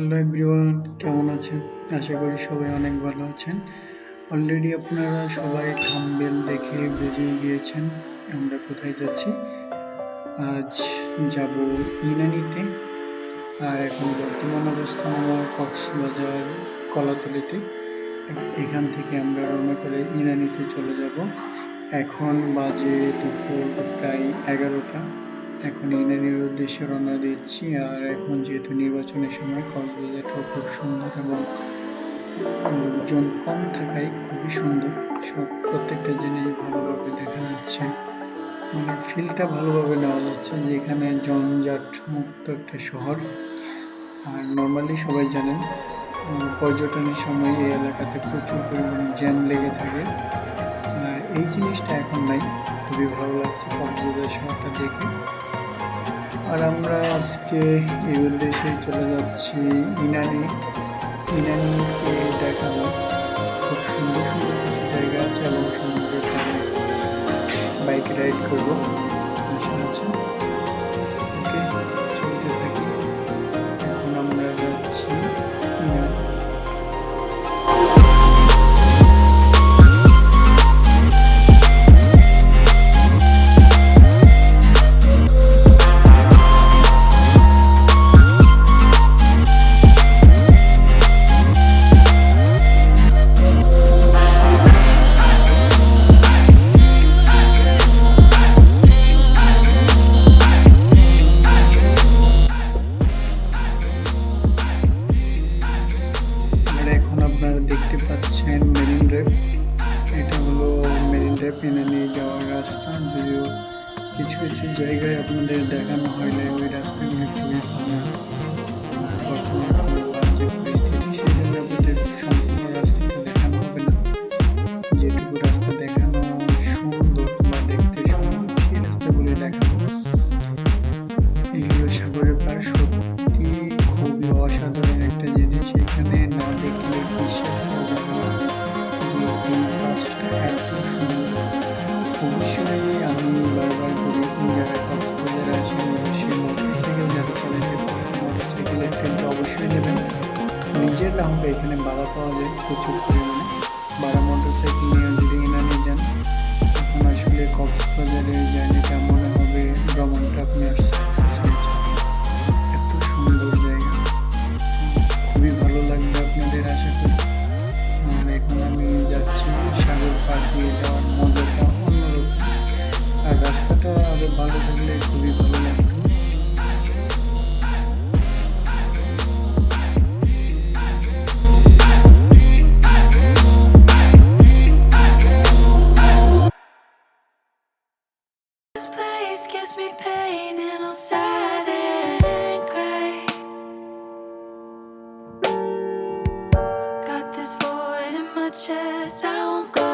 Hello everyone, কেমন আছেন? আশা করি সবাই অনেক ভালো আছেন। অলরেডি আপনারা সবাই থাম্বনেল দেখে বুঝেই গিয়েছেন আমরা কোথায় যাচ্ছি। আজ যাব ইনানিতে। আর এখন বর্তমান অবস্থান আমার কক্সবাজার কলাতলিতে। এখান থেকে আমরা রওনা করে ইনানিতে চলে যাব। এখন বাজে দুপুর প্রায় 11টা। এখন ইনানির উদ্দেশ্যে রওনা দিচ্ছি। আর এখন যেহেতু নির্বাচনের সময় কক্সবাজারটাও খুব সুন্দর এবং লোকজন কম থাকায় খুবই সুন্দর। প্রত্যেকটা জিনিস ভালোভাবে দেখা যাচ্ছে, মানে ফিলটা ভালোভাবে নেওয়া যাচ্ছে যে এখানে জঞ্জাট মুক্ত একটা শহর। আর নর্মালি সবাই জানেন পর্যটনের সময় এই এলাকাতে প্রচুর পরিমাণে জ্যাম লেগে থাকে। আর এই জিনিসটা এখন নাই, খুবই ভালো লাগছে কক্সবাজার শহরটা দেখে। আর আমরা আজকে এই উদ্দেশ্যে চলে যাচ্ছি ইনানিকে দেখাবো। খুব সুন্দর সুন্দর কিছু জায়গা আছে এবং সমুদ্রের পাড়ে বাইক রাইড করবো আশা আছে। ওকে, চলতে থাকি। এখন আমরা যাচ্ছি ইনানি। আপনারা দেখতে পাচ্ছেন মেরিন ড্রাইভ। এটা হলো মেরিন ড্রাইভ ইনানি যাওয়ার রাস্তা। যদিও কিছু কিছু জায়গায় আপনাদের দেখানো হলে ওই রাস্তাগুলি খুবই ভালো। যে পরিস্থিতি সেই জন্য আপনাদের সম্পূর্ণ রাস্তাটা দেখানো হবে না। যেটুকু রাস্তা দেখানো সুন্দর বা দেখতে সুন্দর সেই রাস্তাগুলি দেখাবো। এই হলো সাগরের পাড়। সত্যি খুবই অসাধারণ একটা জিনিস। এখানে না দেখলে বিশ্বাস করা যাবে না যে এই কাজটা এত সুন্দর। অবশ্যই আমি বারবার বলি, যারা কক্সবাজারে আসেন অবশ্যই মোটরসাইকেল যারা চালাতে পারেন মোটরসাইকেলের ট্রেনটা অবশ্যই নেবেন। নিজের না হোক এখানে ভাড়া পাওয়া যায় প্রচুর পরিমাণে। ভাড়া মোটরসাইকেল নিয়ে যদি ইনানি যান তখন আসলে কক্সবাজারের জার্নিটা মনে হবে ভ্রমণটা আপনার সাকসেস হয়েছে। এত সুন্দর জায়গা, খুবই ভালো লাগবে আপনাদের আশা করি। আর এখন আমি যাচ্ছি, সাগর পাড় দিয়ে যাওয়ার মজাটা অন্যরকম। আর রাস্তাটা আরো ভালো থাকলে খুবই ভালো লাগতো। Chest that won't go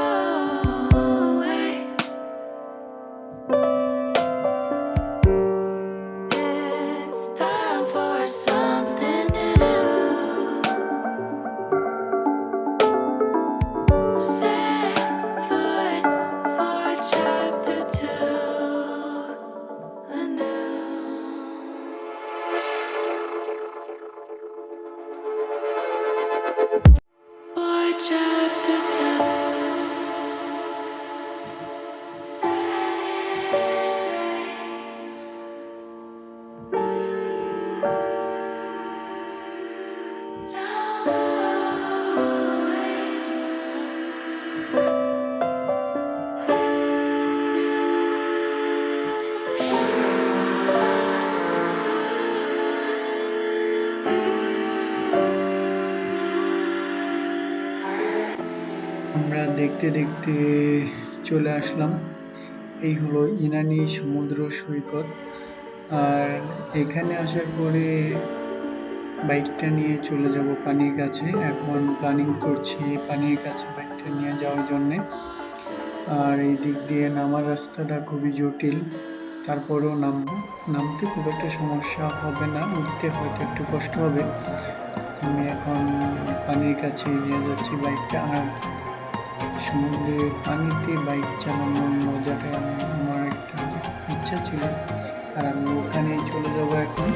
away. It's time for something new. Set foot for chapter 2 anew. For chapter 2. আমরা দেখতে দেখতে চলে আসলাম। এই হলো ইনানি সমুদ্র সৈকত। আর এখানে আসার পরে বাইকটা নিয়ে চলে যাব পানির কাছে। এখন প্ল্যানিং করছি পানির কাছে বাইকটা নিয়ে যাওয়ার জন্যে। আর এই দিক দিয়ে নামার রাস্তাটা খুবই জটিল, তারপরেও নামতে খুব একটা সমস্যা হবে না, উঠতে হয়তো একটু কষ্ট হবে। আমি এখন পানির কাছে নিয়ে যাচ্ছি বাইকটা। আর সমুদ্রের পানিতে বাইক চালানোর মজাটা আমার একটা ইচ্ছা ছিল। আর আমি ওখানেই চলে যাব এখন।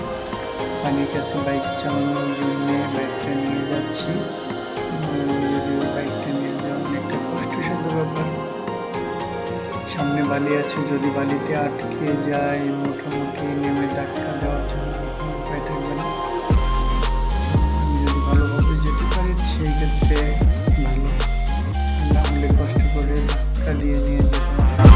পানির কাছে বাইক চালানোর জন্য বাইকটা নিয়ে যাচ্ছি। যদিও বাইকটা নিয়ে যাওয়া অনেকটা কষ্টসাধ্য ব্যাপার। সামনে বালি আছে, যদি বালিতে আটকে যায় মোটামুটি নেমে ধাক্কা দেওয়া ছাড়া আর কোনো উপায় থাকবে না। আমি যদি ভালোভাবে যেতে পারি সেই ক্ষেত্রে ভালো, না হলে কষ্ট করে ধাক্কা দিয়ে নিয়ে যেতে হবে।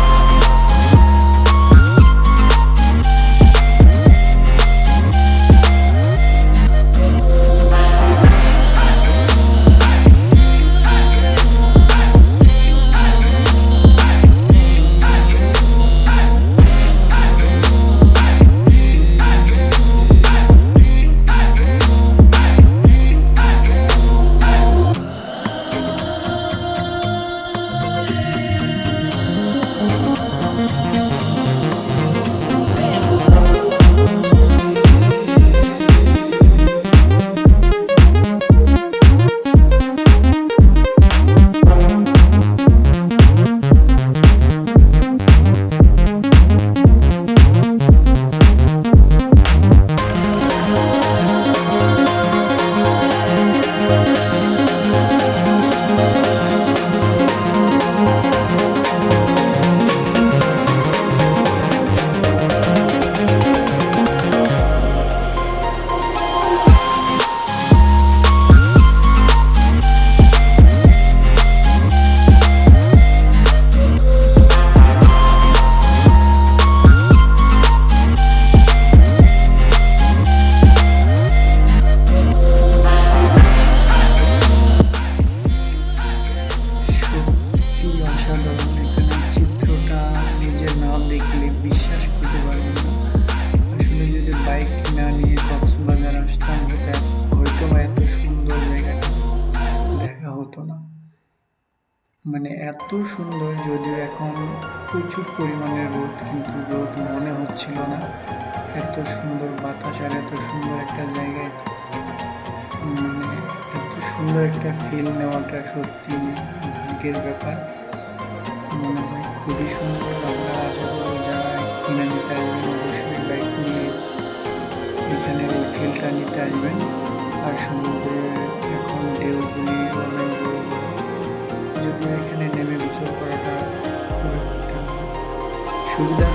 মানে এত সুন্দর, যদিও এখন প্রচুর পরিমাণে রোদ, কিন্তু রোদ মনে হচ্ছিল না। এত সুন্দর বাতাস আর এত সুন্দর একটা জায়গায় মানে এত সুন্দর একটা ফিল নেওয়াটা সত্যি ভাগ্যের ব্যাপার মনে হয়। খুবই সুন্দর। আমরা আশা করব যারা ইনানিতে আসবেন অবশ্যই বাইক নিয়ে এখানে এই ফিলটা নিতে আসবেন। আর সমুদ্রের এখন ঢেউগুলি অনেক বড় বড়, যদিও এখানে নেমে গোসল করাটা খুব একটা সুবিধা